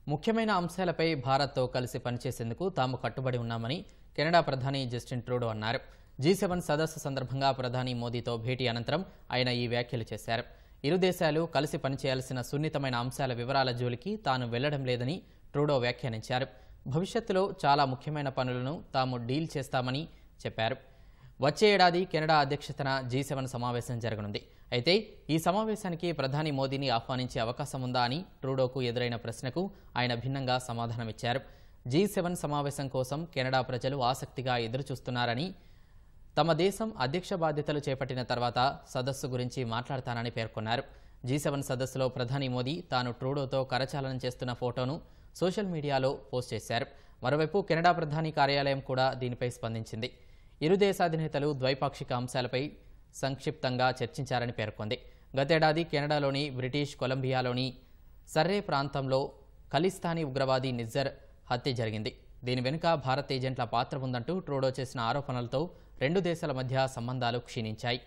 ముఖ్యమైన అంశాలపై భారత్తో కలిసి పనిచేసేందుకు తాము కట్టుబడి ఉన్నామని కెనడా ప్రధాని జస్టిన్ ట్రూడో అన్నారు. G7 సదస్సు సందర్భంగా ప్రధాని మోదీతో భేటీ అనంతరం ఆయన ఈ వ్యాఖ్యలు చేశారు. ఇరు దేశాలు కలిసి పనిచేయాల్సిన సున్నితమైన అంశాల వివరాల జోలికి తాను వెళ్లడం లేదని ట్రూడో వ్యాఖ్యానించారు. భవిష్యత్తులో చాలా ముఖ్యమైన పనులను తాము డీల్ చేస్తామని చెప్పారు. వచ్చే ఏడాది కెనడా అధ్యక్షతన G7 సమావేశం జరగనుంది. అయితే ఈ సమావేశానికి ప్రధాని మోదీని ఆహ్వానించే అవకాశం ఉందా అని ట్రూడోకు ఎదురైన ప్రశ్నకు ఆయన భిన్నంగా సమాధానమిచ్చారు. G7 సమావేశం కోసం కెనడా ప్రజలు ఆసక్తిగా ఎదురుచూస్తున్నారని, తమ దేశం అధ్యక్ష బాధ్యతలు చేపట్టిన తర్వాత సదస్సు గురించి మాట్లాడతానని పేర్కొన్నారు. G7 సదస్సులో ప్రధాని మోదీ తాను ట్రూడోతో కరచాలనం చేస్తున్న ఫోటోను సోషల్ మీడియాలో పోస్ట్ చేశారు. మరోవైపు కెనడా ప్రధాని కార్యాలయం కూడా దీనిపై స్పందించింది. ఇరు దేశాధినేతలు ద్వైపాక్షిక అంశాలపై సంక్షిప్తంగా చర్చించారని పేర్కొంది. గతేడాది కెనడాలోని బ్రిటిష్ కొలంబియాలోని సర్రే ప్రాంతంలో ఖలిస్తానీ ఉగ్రవాది నిజ్జర్ హత్య జరిగింది. దీని వెనుక భారత్ ఏజెంట్ల పాత్ర ఉందంటూ ట్రూడో చేసిన ఆరోపణలతో రెండు దేశాల మధ్య సంబంధాలు క్షీణించాయి.